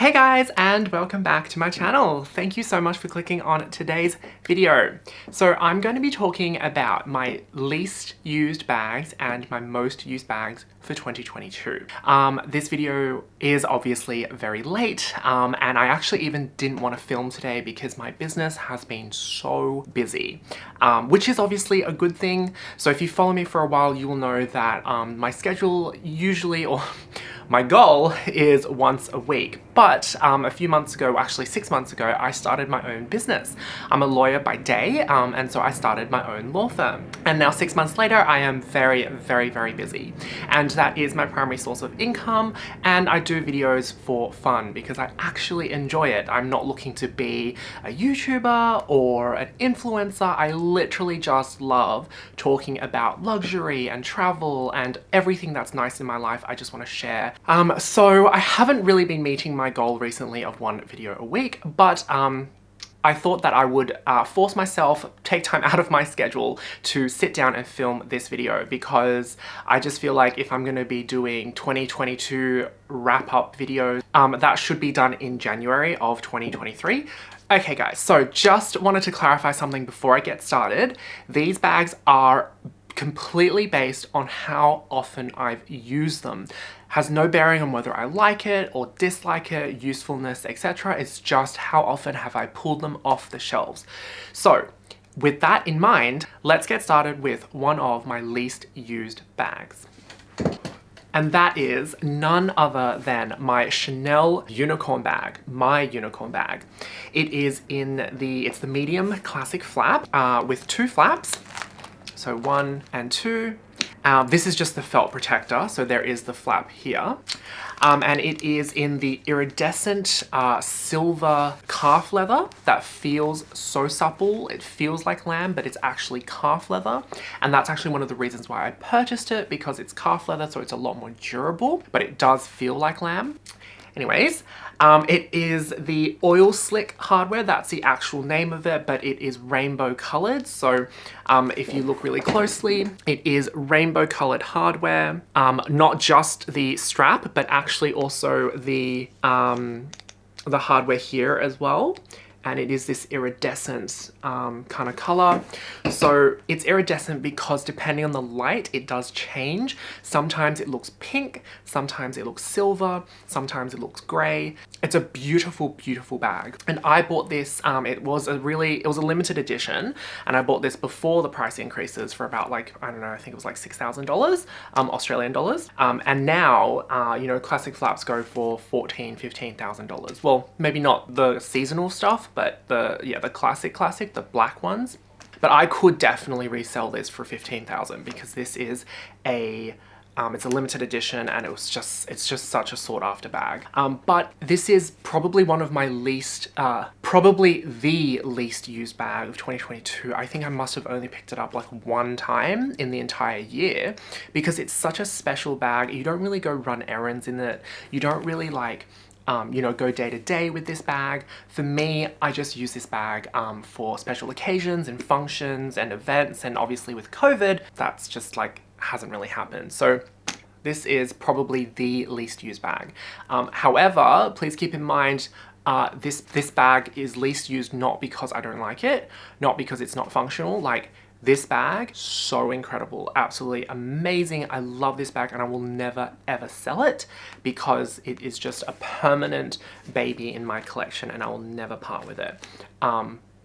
Hey guys, and welcome back to my channel. Thank you so much for clicking on today's video. So I'm going to be talking about my least used bags and my most used bags for 2022. This video is obviously very late, and I actually even didn't want to film today because my business has been so busy, which is obviously a good thing. So if you follow me for a while, you will know that my schedule usually, or my goal is once a week, but a few months ago, actually 6 months ago, I started my own business. I'm a lawyer by day, and so I started my own law firm. And now 6 months later, I am very, very, very busy. And that is my primary source of income, and I do videos for fun because I actually enjoy it. I'm not looking to be a YouTuber or an influencer. I literally just love talking about luxury and travel and everything that's nice in my life. I just want to share. So I haven't really been meeting my goal recently of one video a week, but I thought that I would force myself, take time out of my schedule to sit down and film this video because I just feel like if I'm going to be doing 2022 wrap-up videos, that should be done in January of 2023. Okay guys, so just wanted to clarify something before I get started. These bags are completely based on how often I've used them. Has no bearing on whether I like it or dislike it, usefulness, etc. It's just how often have I pulled them off the shelves. So with that in mind, let's get started with one of my least used bags. And that is none other than my Chanel unicorn bag, my unicorn bag. It is it's the medium classic flap with two flaps. So 1 and 2. This is just the felt protector, so there is the flap here. And it is in the iridescent silver calf leather that feels so supple. It feels like lamb, but it's actually calf leather. And that's actually one of the reasons why I purchased it, because it's calf leather, so it's a lot more durable, but it does feel like lamb. Anyways, it is the oil slick hardware. That's the actual name of it, but it is rainbow colored. So if you look really closely, it is rainbow colored hardware. Not just the strap, but actually also the hardware here as well. And it is this iridescent kind of color. So it's iridescent because depending on the light, it does change. Sometimes it looks pink, sometimes it looks silver, sometimes it looks gray. It's a beautiful, beautiful bag. And I bought this, it was a limited edition, and I bought this before the price increases for about like, I don't know, I think it was like $6,000 Australian dollars. And now, you know, classic flaps go for $14,000, $15,000. Well, maybe not the seasonal stuff, but the classic, the black ones. But I could definitely resell this for $15,000 because this is it's a limited edition, and it's just such a sought after bag. But this is probably one of my least, probably the least used bag of 2022. I think I must have only picked it up like one time in the entire year because it's such a special bag. You don't really go run errands in it. You don't really like, you know, go day to day with this bag. For me, I just use this bag for special occasions and functions and events, and obviously with COVID, that's just like hasn't really happened. So this is probably the least used bag. However, please keep in mind, this bag is least used not because I don't like it, not because it's not functional. Like, this bag, so incredible, absolutely amazing. I love this bag and I will never ever sell it because it is just a permanent baby in my collection and I will never part with it.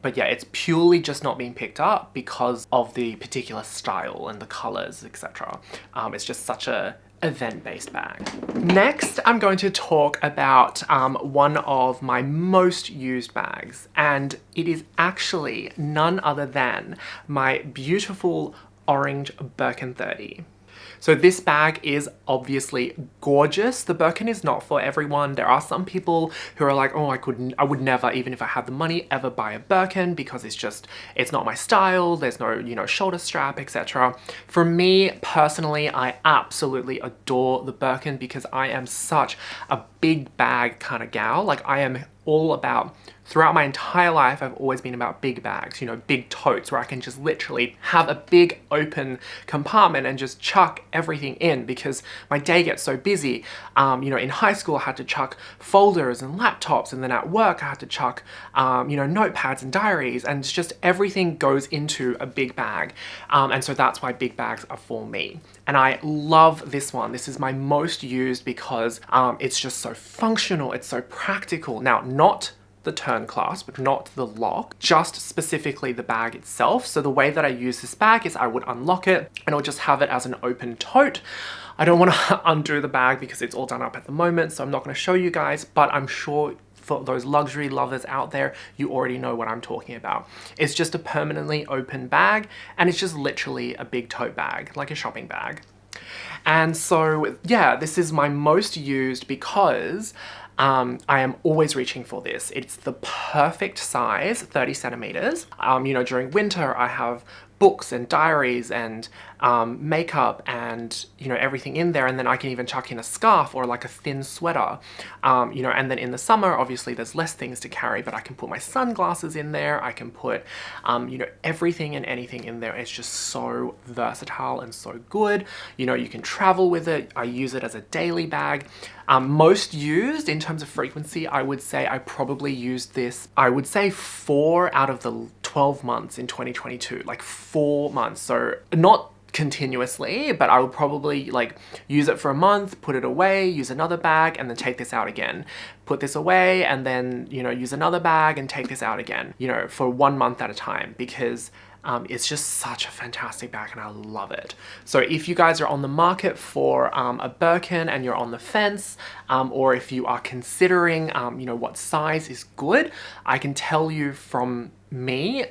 But yeah, it's purely just not being picked up because of the particular style and the colors, etc. It's just such a event-based bag. Next, I'm going to talk about one of my most used bags, and it is actually none other than my beautiful orange Birkin 30. So this bag is obviously gorgeous. The Birkin is not for everyone. There are some people who are like, oh, I would never, even if I had the money, ever buy a Birkin because it's not my style. There's no, you know, shoulder strap, etc. For me personally, I absolutely adore the Birkin because I am such a big bag kind of gal. Like, I am all about, throughout my entire life, I've always been about big bags, you know, big totes where I can just literally have a big open compartment and just chuck everything in because my day gets so busy. You know, in high school I had to chuck folders and laptops, and then at work I had to chuck, you know, notepads and diaries, and it's just everything goes into a big bag. And so that's why big bags are for me. And I love this one. This is my most used because it's just so functional, it's so practical. Now, not the turn clasp, not the lock, just specifically the bag itself. So the way that I use this bag is I would unlock it and I'll just have it as an open tote. I don't want to undo the bag because it's all done up at the moment, so I'm not going to show you guys, but I'm sure for those luxury lovers out there, you already know what I'm talking about. It's just a permanently open bag, and it's just literally a big tote bag, like a shopping bag. And so, yeah, this is my most used because I am always reaching for this. It's the perfect size, 30 centimeters. You know, during winter, I have books and diaries and makeup and, you know, everything in there, and then I can even chuck in a scarf or like a thin sweater, you know, and then in the summer obviously there's less things to carry, but I can put my sunglasses in there, I can put you know, everything and anything in there. It's just so versatile and so good. You know, you can travel with it. I use it as a daily bag. Most used in terms of frequency, I would say I probably used this, I would say 4 out of the 12 months in 2022, like 4 months. So not continuously, but I would probably like use it for a month, put it away, use another bag, and then take this out again. Put this away and then, you know, use another bag and take this out again, you know, for 1 month at a time, because it's just such a fantastic bag and I love it. So if you guys are on the market for a Birkin and you're on the fence, or if you are considering, you know, what size is good, I can tell you from me,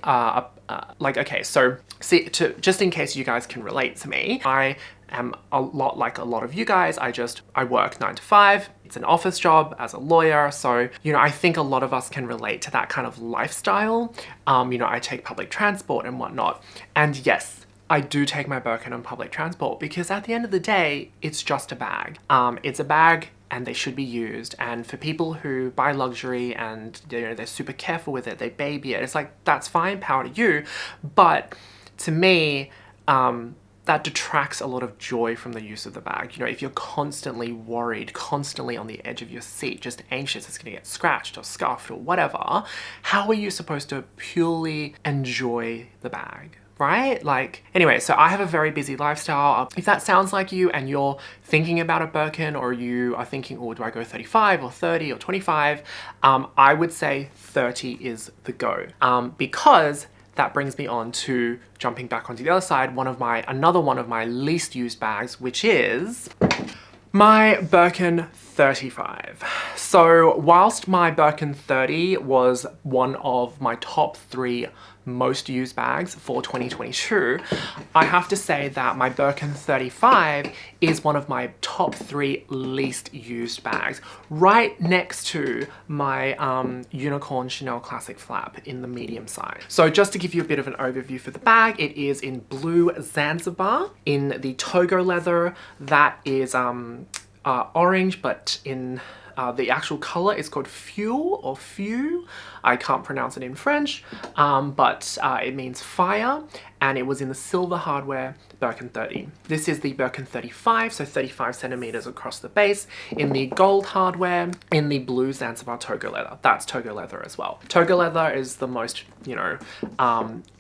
like, okay, so see, just in case you guys can relate to me, I am a lot like a lot of you guys. I work 9 to 5. It's an office job as a lawyer. So, you know, I think a lot of us can relate to that kind of lifestyle. You know, I take public transport and whatnot. And yes, I do take my Birkin on public transport because at the end of the day, it's just a bag. It's a bag and they should be used. And for people who buy luxury and, you know, they're super careful with it, they baby it, it's like, that's fine, power to you. But to me, that detracts a lot of joy from the use of the bag. You know, if you're constantly worried, constantly on the edge of your seat, just anxious it's gonna get scratched or scuffed or whatever, how are you supposed to purely enjoy the bag? Right? Like, anyway, so I have a very busy lifestyle. If that sounds like you and you're thinking about a Birkin, or you are thinking, oh, do I go 35 or 30 or 25? I would say 30 is the go. Because that brings me on to jumping back onto the other side, another one of my least used bags, which is my Birkin 35. So whilst my Birkin 30 was one of my top 3 most used bags for 2022, I have to say that my Birkin 35 is one of my top 3 least used bags, right next to my unicorn Chanel Classic Flap in the medium size. So just to give you a bit of an overview for the bag, it is in blue Zanzibar, in the Togo leather that is orange, but in the actual color is called Fuel or Few. I can't pronounce it in French, but it means fire, and it was in the silver hardware Birkin 30. This is the Birkin 35, so 35 centimeters across the base, in the gold hardware, in the blue Zanzibar Togo leather. That's Togo leather as well. Togo leather is the most, you know,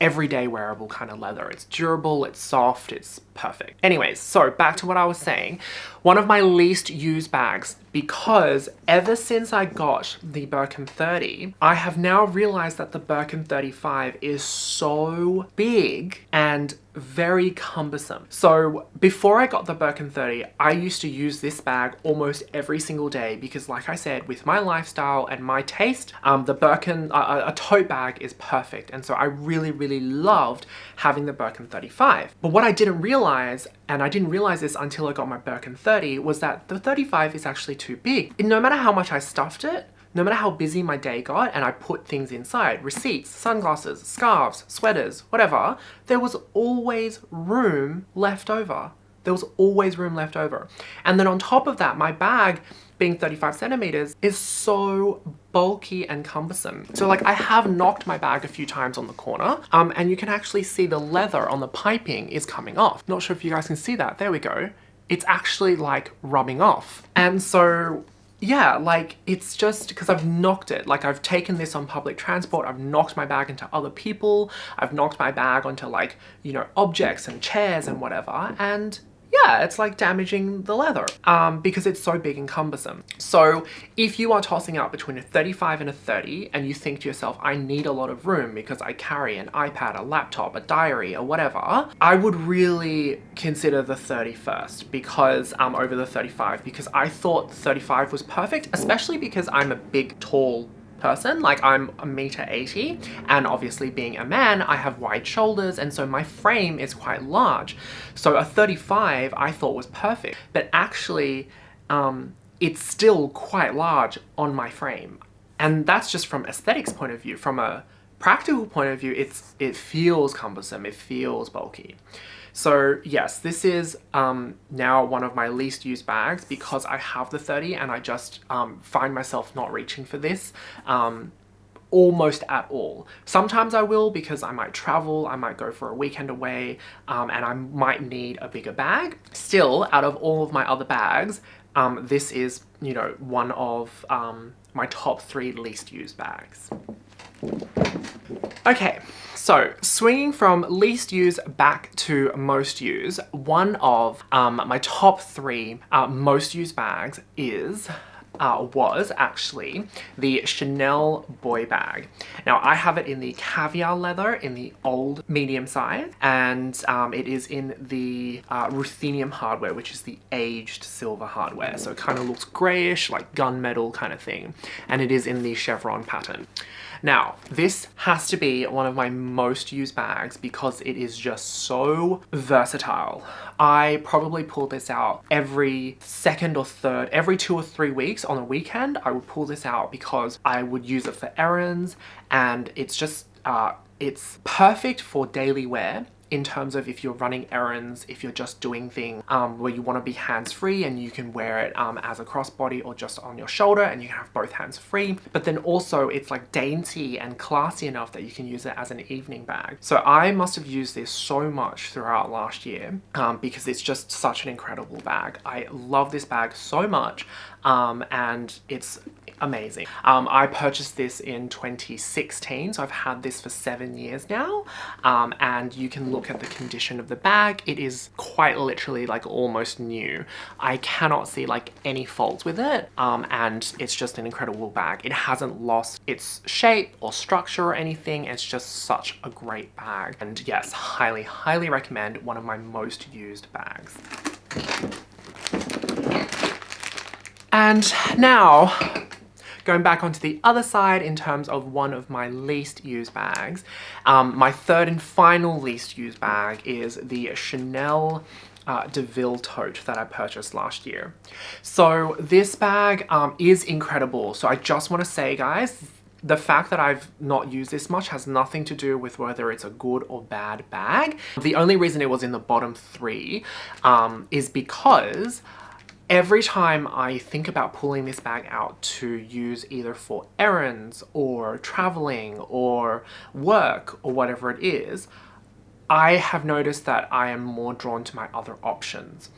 everyday wearable kind of leather. It's durable, it's soft, it's perfect. Anyways, so back to what I was saying. One of my least used bags, because ever since I got the Birkin 30, I have now realized that the Birkin 35 is so big and very cumbersome. So before I got the Birkin 30, I used to use this bag almost every single day because, like I said, with my lifestyle and my taste, the Birkin, a tote bag is perfect. And so I really, really loved having the Birkin 35. But what I didn't realize, and I didn't realize this until I got my Birkin 30, was that the 35 is actually too big. And no matter how much I stuffed it, no matter how busy my day got and I put things inside, receipts, sunglasses, scarves, sweaters, whatever, there was always room left over. There was always room left over. And then on top of that, my bag being 35 centimeters is so bulky and cumbersome. So like I have knocked my bag a few times on the corner and you can actually see the leather on the piping is coming off. Not sure if you guys can see that. There we go. It's actually like rubbing off. And so yeah, like it's just because I've knocked it. Like I've taken this on public transport, I've knocked my bag into other people, I've knocked my bag onto like, you know, objects and chairs and whatever, and yeah, it's like damaging the leather because it's so big and cumbersome. So if you are tossing out between a 35 and a 30 and you think to yourself, I need a lot of room because I carry an iPad, a laptop, a diary or whatever, I would really consider the 30 first because over the 35, because I thought 35 was perfect, especially because I'm a big, tall person. Like I'm 1.80 m and obviously being a man, I have wide shoulders and so my frame is quite large. So a 35 I thought was perfect, but actually it's still quite large on my frame. And that's just from aesthetics point of view. From a practical point of view, it feels cumbersome, it feels bulky. So yes, this is now one of my least used bags because I have the 30 and I just find myself not reaching for this almost at all. Sometimes I will because I might travel, I might go for a weekend away and I might need a bigger bag. Still, out of all of my other bags, this is, you know, one of my top 3 least used bags. Okay, so swinging from least used back to most used, one of my top 3 most used bags was actually the Chanel boy bag. Now I have it in the caviar leather in the old medium size, and it is in the rutheneum hardware, which is the aged silver hardware. So it kind of looks grayish, like gunmetal kind of thing. And it is in the chevron pattern. Now, this has to be one of my most used bags because it is just so versatile. I probably pull this out every second or third, every 2 or 3 weeks on a weekend. I would pull this out because I would use it for errands, and it's just, it's perfect for daily wear. In terms of if you're running errands, if you're just doing things where you want to be hands-free and you can wear it as a crossbody or just on your shoulder and you can have both hands free, but then also it's like dainty and classy enough that you can use it as an evening bag. So I must have used this so much throughout last year because it's just such an incredible bag. I love this bag so much and it's amazing. I purchased this in 2016, so I've had this for 7 years now, and you can look at the condition of the bag. It is quite literally like almost new. I cannot see like any faults with it, and it's just an incredible bag. It hasn't lost its shape or structure or anything. It's just such a great bag, and yes, highly, highly recommend. One of my most used bags. And now, going back onto the other side in terms of one of my least used bags, my third and final least used bag is the Chanel DeVille tote that I purchased last year. So this bag is incredible. So I just want to say, guys, the fact that I've not used this much has nothing to do with whether it's a good or bad bag. The only reason it was in the bottom 3 is because every time I think about pulling this bag out to use either for errands or traveling or work or whatever it is, I have noticed that I am more drawn to my other options.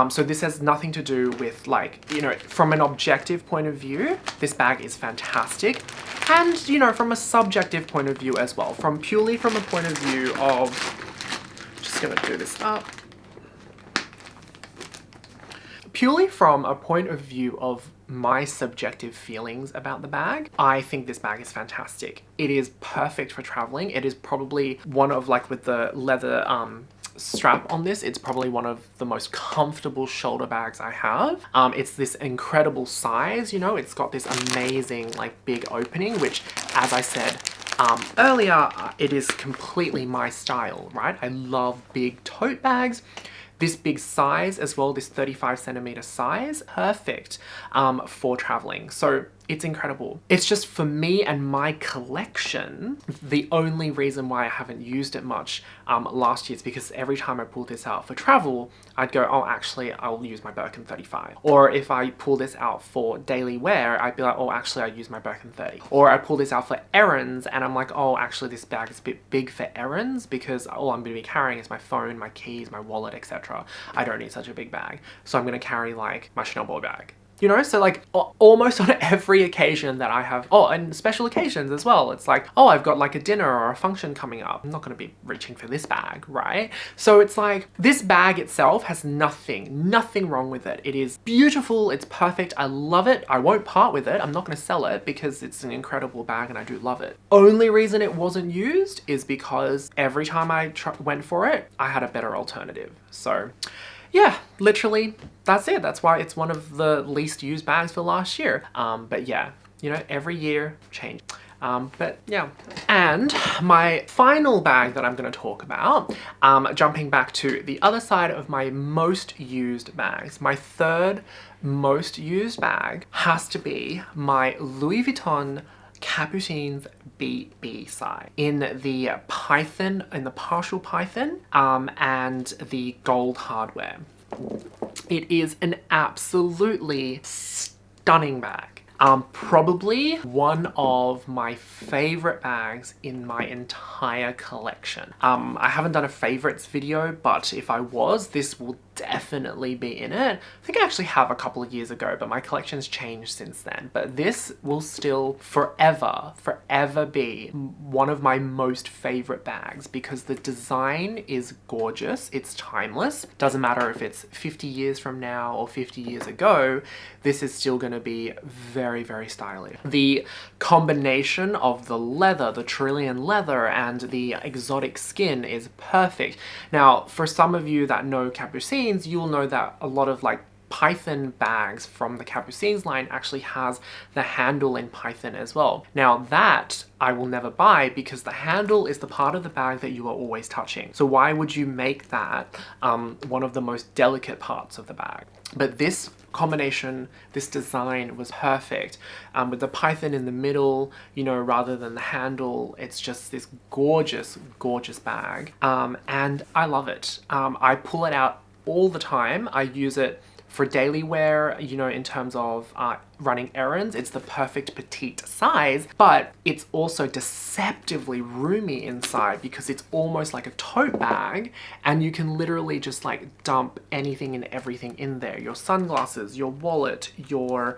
So this has nothing to do with, like, you know, from an objective point of view, this bag is fantastic. And, you know, from a subjective point of view as well. Purely from a point of view of, just gonna do this up. Purely from a point of view of my subjective feelings about the bag, I think this bag is fantastic. It is perfect for traveling. It is probably one of, like, with the leather strap on this, it's probably one of the most comfortable shoulder bags I have. It's this incredible size, you know, it's got this amazing, like, big opening, which, as I said earlier, it is completely my style, right? I love big tote bags. This big size as well, this 35 centimeter size, perfect for traveling. So It's incredible. It's just for me and my collection, the only reason why I haven't used it much last year is because every time I pull this out for travel, I'd go, oh, actually, I'll use my Birkin 35. Or if I pull this out for daily wear, I'd be like, oh, actually, I use my Birkin 30. Or I pull this out for errands and I'm like, oh, actually, this bag is a bit big for errands because all I'm going to be carrying is my phone, my keys, my wallet, etc. I don't need such a big bag. So I'm going to carry like my Chanel bag. You know, so like almost on every occasion that I have, oh, and special occasions as well. It's like, oh, I've got like a dinner or a function coming up. I'm not going to be reaching for this bag, right? So it's like this bag itself has nothing wrong with it. It is beautiful. It's perfect. I love it. I won't part with it. I'm not going to sell it because it's an incredible bag and I do love it. Only reason it wasn't used is because every time I went for it, I had a better alternative. So yeah, literally, that's it. That's why it's one of the least used bags for last year. But yeah, you know, every year change. But yeah. And my final bag that I'm going to talk about, jumping back to the other side of my most used bags, my third most used bag has to be my Louis Vuitton Capucines BB size in the python, in the partial python, and the gold hardware. It is an absolutely stunning bag. Probably one of my favorite bags in my entire collection. I haven't done a favorites video, but if I was, this will definitely be in it. I think I actually have a couple of years ago, but my collection's changed since then. But this will still forever be one of my most favorite bags because the design is gorgeous. It's timeless. Doesn't matter if it's 50 years from now or 50 years ago, this is still going to be very stylish. The combination of the leather, the Taurillon leather, and the exotic skin is perfect. Now, for some of you that know Capucines, you'll know that a lot of like python bags from the Capucines line actually has the handle in python as well. Now that I will never buy because the handle is the part of the bag that you are always touching. So why would you make that one of the most delicate parts of the bag? But this combination, this design was perfect. With the python in the middle, you know, rather than the handle, it's just this gorgeous bag. And I love it. I pull it out all the time. I use it for daily wear, you know, in terms of running errands. It's the perfect petite size, but it's also deceptively roomy inside because it's almost like a tote bag and you can literally just like dump anything and everything in there. Your sunglasses, your wallet, your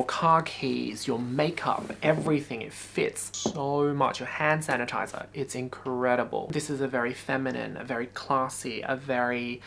car keys, your makeup, everything. It fits so much. Your hand sanitizer, it's incredible. This is a very feminine, a very classy, a very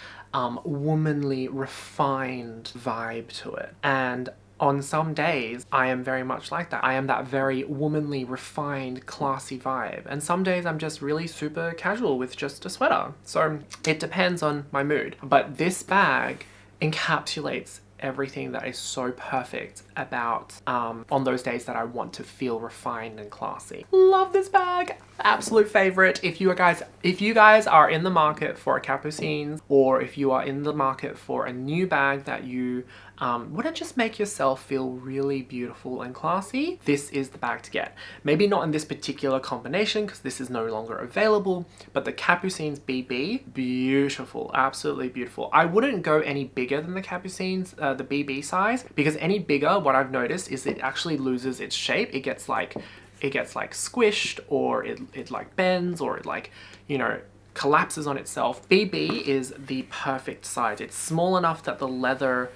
womanly, refined vibe to it. And on some days, I am very much like that. I am that very womanly, refined, classy vibe. And some days I'm just really super casual with just a sweater. So it depends on my mood. But this bag encapsulates everything that is so perfect about on those days that I want to feel refined and classy. Love this bag. Absolute favorite. If you guys are in the market for a Capucines, or if you are in the market for a new bag that you want to just make yourself feel really beautiful and classy, this is the bag to get. Maybe not in this particular combination because this is no longer available, but the Capucines BB, beautiful, absolutely beautiful. I wouldn't go any bigger than the Capucines, the BB size, because any bigger, what I've noticed is it actually loses its shape. It gets like squished, or it like bends, or it like, you know, collapses on itself. BB is the perfect size. It's small enough that the leather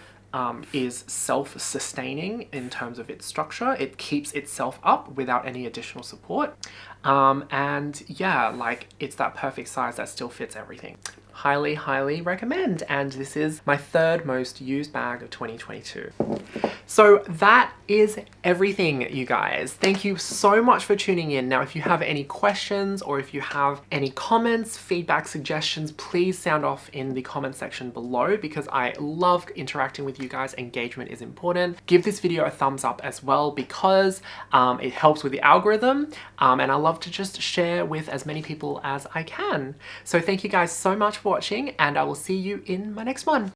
is self-sustaining in terms of its structure. It keeps itself up without any additional support. And yeah, like it's that perfect size that still fits everything. Highly recommend. And this is my third most used bag of 2022. So that is everything, you guys. Thank you so much for tuning in. Now, if you have any questions or if you have any comments, feedback, suggestions, please sound off in the comment section below because I love interacting with you guys. Engagement is important. Give this video a thumbs up as well because it helps with the algorithm, and I love to just share with as many people as I can. So thank you guys so much for watching, and I will see you in my next one.